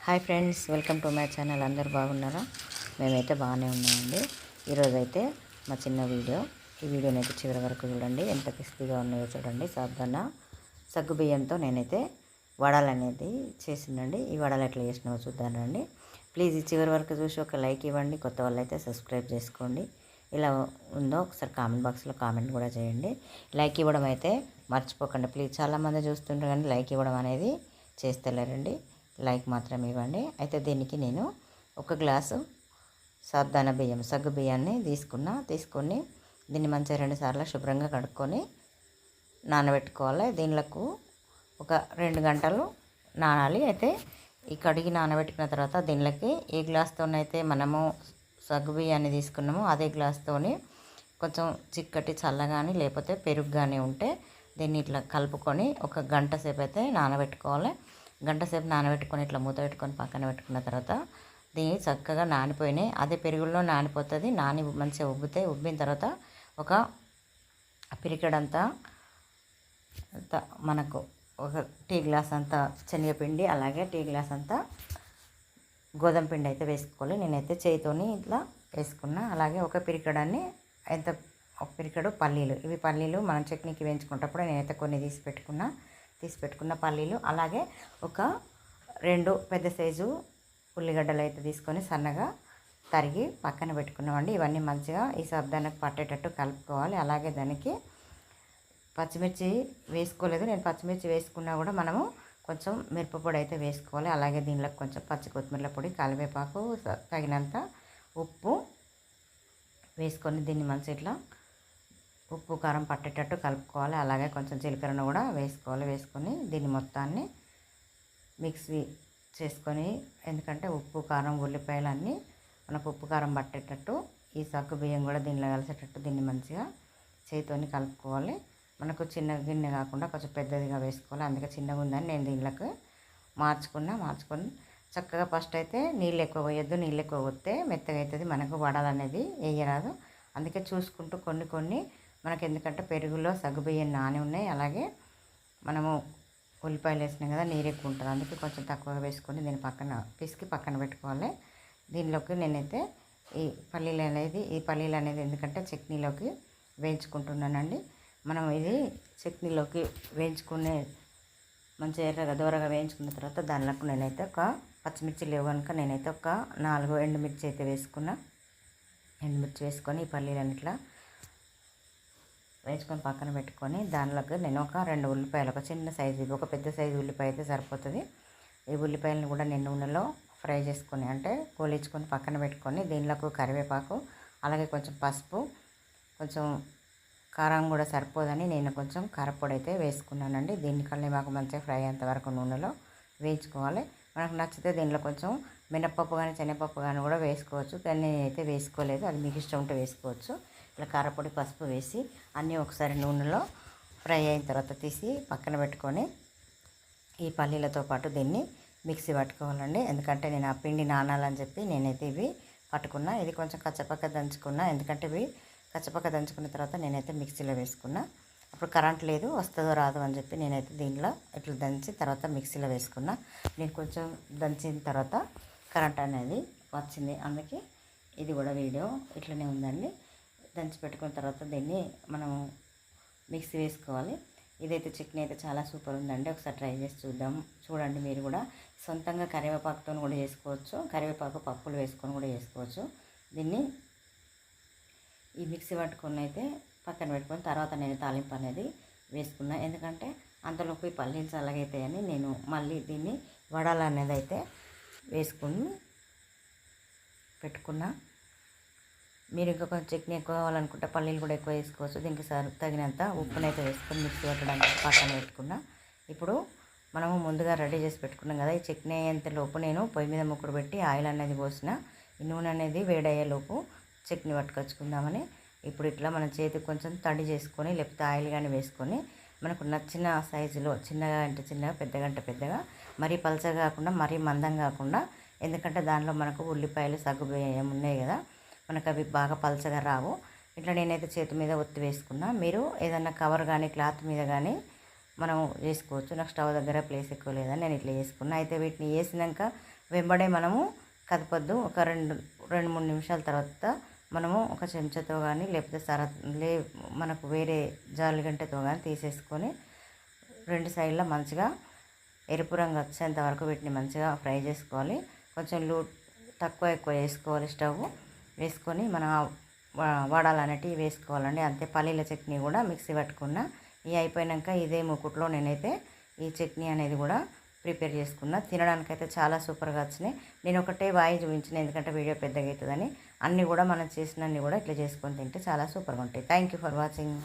Hi friends, welcome to my channel. అందరు బాగున్నారా? మేమైతే బాగానే ఉన్నామండి. ఈరోజైతే మా చిన్న వీడియో. ఈ వీడియోని అయితే చివరి వరకు చూడండి. ఎంత క్రిస్పీగా ఉన్నాయో చూడండి. సాధారణ సగ్గు బియ్యంతో నేనైతే వడలు అనేది చేసిందండి. ఈ వడలు ఎట్లా చేసినావో చూద్దానండి. ప్లీజ్ ఈ చివరి వరకు చూసి ఒక లైక్ ఇవ్వండి. కొత్త వాళ్ళు అయితే సబ్స్క్రైబ్ చేసుకోండి. ఇలా ఉందో ఒకసారి కామెంట్ బాక్స్లో కామెంట్ కూడా చేయండి. లైక్ ఇవ్వడం అయితే మర్చిపోకండి ప్లీజ్. చాలామంది చూస్తుంటారు కానీ లైక్ ఇవ్వడం అనేది చేస్తలేరండి. లైక్ మాత్రం ఇవ్వండి. అయితే దీనికి నేను ఒక గ్లాసు సాధారణ బియ్యం సగ్గు బియ్యాన్ని తీసుకొని దీన్ని మంచిగా 2 సార్లు శుభ్రంగా కడుక్కొని నానబెట్టుకోవాలి. దీనిలకు ఒక 2 గంటలు నానాలి. అయితే ఈ కడిగి నానబెట్టుకున్న తర్వాత దీనిలోకి ఏ గ్లాస్తోనైతే మనము సగ్గు బియ్యాన్ని తీసుకున్నామో అదే గ్లాస్తోని కొంచెం చిక్కటి చల్ల కానీ లేకపోతే పెరుగు కానీ ఉంటే దీన్ని ఇట్లా కలుపుకొని ఒక గంట సేపు అయితే నానబెట్టుకోవాలి. గంట సేపు నానబెట్టుకొని ఇట్లా మూత పెట్టుకొని పక్కన పెట్టుకున్న తర్వాత దీన్ని చక్కగా నానిపోయినాయి. అదే పెరుగులో నానిపోతుంది. మంచిగా ఉబ్బిన తర్వాత ఒక పిరికెడంతా మనకు ఒక టీ గ్లాస్ అంతా శనగపిండి, అలాగే టీ గ్లాస్ అంతా గోధుమ పిండి అయితే వేసుకోవాలి. నేనైతే చేతితోని ఇట్లా వేసుకున్నా. అలాగే ఒక పిరికెడాన్ని ఒక పిరికెడు పల్లీలు, ఇవి పల్లీలు మనం చట్నీకి వేయించుకునేటప్పుడు నేనైతే కొన్ని తీసి పెట్టుకున్న పల్లీలు, అలాగే ఒక 2 పెద్ద సైజు ఉల్లిగడ్డలు అయితే తీసుకొని సన్నగా తరిగి పక్కన పెట్టుకున్నామండి. ఇవన్నీ మంచిగా ఈ సబ్దానికి పట్టేటట్టు కలుపుకోవాలి. అలాగే దానికి పచ్చిమిర్చి వేసుకోలేదు. నేను పచ్చిమిర్చి వేసుకున్నా కూడా మనము కొంచెం మిరపపొడి అయితే వేసుకోవాలి. అలాగే దీనిలో కొంచెం పచ్చి కొత్తిమీర పొడి, కరివేపాకు, తగినంత ఉప్పు వేసుకొని దీన్ని మంచిగా ఇట్లా ఉప్పు కారం పట్టేటట్టు కలుపుకోవాలి. అలాగే కొంచెం జీలకర్రను కూడా వేసుకొని దీన్ని మొత్తాన్ని మిక్సీ చేసుకొని, ఎందుకంటే ఉప్పు కారం ఉల్లిపాయలు అన్నీ మనకు ఉప్పు కారం పట్టేటట్టు ఈ సగ్గు బియ్యం కూడా దీనిలో కలిసేటట్టు దీన్ని మంచిగా చేతితోని కలుపుకోవాలి. మనకు చిన్న గిన్నె కాకుండా కొంచెం పెద్దదిగా వేసుకోవాలి. అందుకే చిన్నగా ఉందని నేను దీనిలోకి మార్చుకొని చక్కగా ఫస్ట్ అయితే నీళ్ళు ఎక్కువ పోయొద్దు. నీళ్ళు ఎక్కువ పోతే మెత్తగా అవుతుంది, మనకు వడలు అనేది వేయరాదు. అందుకే చూసుకుంటూ కొన్ని మనకు, ఎందుకంటే పెరుగులో సగ్గుబియ్యం నాని ఉన్నాయి, అలాగే మనము ఉల్లిపాయలు వేసినాం కదా, నీరు ఎక్కువ ఉంటుంది. అందుకే కొంచెం తక్కువగా వేసుకొని దీన్ని పక్కన పెట్టుకోవాలి. దీనిలోకి నేనైతే ఈ పల్లీలు అనేది ఎందుకంటే చట్నీలోకి వేయించుకుంటున్నానండి. మనం ఇది చట్నీలోకి వేయించుకునే మంచిగా ఎర్రగా దూరగా వేయించుకున్న తర్వాత దానిలోకి నేనైతే ఒక పచ్చిమిర్చి లేవు కనుక నేనైతే ఒక 4 ఎండుమిర్చి అయితే ఎండుమిర్చి వేసుకొని ఈ పల్లీలను ఇట్లా వేసుకొని పక్కన పెట్టుకొని దానిలోకి నేను ఒక 2 ఉల్లిపాయలు, ఒక చిన్న సైజు, ఒక పెద్ద సైజు ఉల్లిపాయ అయితే సరిపోతుంది. ఈ ఉల్లిపాయలను కూడా నేను నూనెలో ఫ్రై చేసుకొని అంటే కోలించుకొని పక్కన పెట్టుకొని దీనిలోకి కరివేపాకు, అలాగే కొంచెం పసుపు, కొంచెం కారం కూడా సరిపోదని నేను కొంచెం కారపొడి అయితే వేసుకున్నానండి. దీన్ని కల్లేమాకు మంచిగా ఫ్రై అయ్యేంత వరకు నూనెలో వేయించుకోవాలి. మనకు నచ్చితే దీనిలో కొంచెం మినపప్పు కానీ శనగపప్పు కానీ కూడా వేసుకోవచ్చు, కానీ నేనైతే వేసుకోలేదు. అది మీకు ఇష్టం ఉంటే వేసుకోవచ్చు. ఇలా కారపొడి పసుపు వేసి అన్నీ ఒకసారి నూనెలో ఫ్రై అయిన తర్వాత తీసి పక్కన పెట్టుకొని ఈ పల్లీలతో పాటు దీన్ని మిక్సీ పట్టుకోవాలండి. ఎందుకంటే నేను ఆ పిండి నానాలని చెప్పి నేనైతే ఇవి పట్టుకున్నా. ఇది కొంచెం కచ్చపక్క దంచుకున్నా, ఎందుకంటే ఇవి కచ్చపక్క దంచుకున్న తర్వాత నేనైతే మిక్సీలో వేసుకున్నా. అప్పుడు కరెంట్ లేదు, వస్తుందో రాదు అని చెప్పి నేనైతే దీనిలో ఇట్లా దంచి తర్వాత మిక్సీలో వేసుకున్నా. నేను కొంచెం దంచిన తర్వాత కరెంట్ అనేది వచ్చింది, అందుకే ఇది కూడా వీడియో ఇట్లనే ఉందండి. దంచి పెట్టుకున్న తర్వాత దీన్ని మనం మిక్సీ వేసుకోవాలి. ఇదైతే చట్నీ అయితే చాలా సూపర్ ఉందండి. ఒకసారి ట్రై చేసి చూడండి. మీరు కూడా సొంతంగా కరివేపాకుతో కూడా చేసుకోవచ్చు, కరివేపాకు పప్పులు వేసుకొని కూడా చేసుకోవచ్చు. దీన్ని ఈ మిక్సీ పట్టుకొని అయితే పక్కన పెట్టుకొని తర్వాత నేను తాలింపు అనేది వేసుకున్నా. ఎందుకంటే అంతలోపు ఈ పల్లీలు చల్లగైతాయని నేను మళ్ళీ దీన్ని వడలు అనేది అయితే వేసుకొని పెట్టుకున్నా. మీరు ఇంకా కొంచెం చట్నీ ఎక్కువ కావాలనుకుంటే పల్లీలు కూడా ఎక్కువ వేసుకోవచ్చు. దీనికి తగినంత ఉప్పునైతే వేసుకొని మిక్సీ పట్టడానికి పక్కన పెట్టుకున్నా. ఇప్పుడు మనము ముందుగా రెడీ చేసి పెట్టుకున్నాం కదా, ఈ చట్నీ అయ్యేంతలోపు నేను పొయ్యి మీద ముక్కుడు పెట్టి ఆయిల్ అనేది పోసిన. ఈ నూనె అనేది వేడయ్యేలోపు చట్నీ పట్టుకొచ్చుకుందామని ఇప్పుడు ఇట్లా మన చేతికి కొంచెం తడి చేసుకొని లేకపోతే ఆయిల్ కానీ వేసుకొని మనకు నచ్చిన సైజులో చిన్నగా అంటే చిన్నగా, పెద్దగా అంటే పెద్దగా, మరీ పలచగా కాకుండా మరీ మందం కాకుండా, ఎందుకంటే దానిలో మనకు ఉల్లిపాయలు సగ్గుబియ్యం ఉన్నాయి కదా, మనకు అవి బాగా పలచగా రావు. ఇట్లా నేనైతే చేతి మీద ఒత్తి వేసుకున్నా. మీరు ఏదన్నా కవర్ కానీ క్లాత్ మీద కానీ మనం చేసుకోవచ్చు. నాకు స్టవ్ దగ్గర ప్లేస్ ఎక్కువ లేదని నేను ఇట్లా చేసుకున్నా. అయితే వీటిని వేసినాక వెంబడే మనము కదపొద్దు. ఒక 2-3 నిమిషాల తర్వాత మనము ఒక చెంచాతో కానీ లేకపోతే మనకు వేరే జాలిగంటతో కానీ తీసేసుకొని 2 సైడ్ల మంచిగా ఎరుపు రంగు వచ్చేంత వరకు వీటిని మంచిగా ఫ్రై చేసుకోవాలి. కొంచెం తక్కువ ఎక్కువ వేసుకోవాలి. స్టవ్ వేసుకొని మనం వడలు అనేటివి వేసుకోవాలండి. అంతే పల్లీల చట్నీ కూడా మిక్సీ పట్టుకున్న. ఇవి అయిపోయాక ఇదే మూకుట్లో నేనైతే ఈ చట్నీ అనేది కూడా ప్రిపేర్ చేసుకున్నా. తినడానికైతే చాలా సూపర్గా వచ్చినాయి. నేను ఒకటే వాయి చూపించిన, ఎందుకంటే వీడియో పెద్దగా అవుతుందని. అన్నీ కూడా మనం చేసినన్ని కూడా ఇట్లా చేసుకొని తింటే చాలా సూపర్గా ఉంటాయి. Thank you for watching.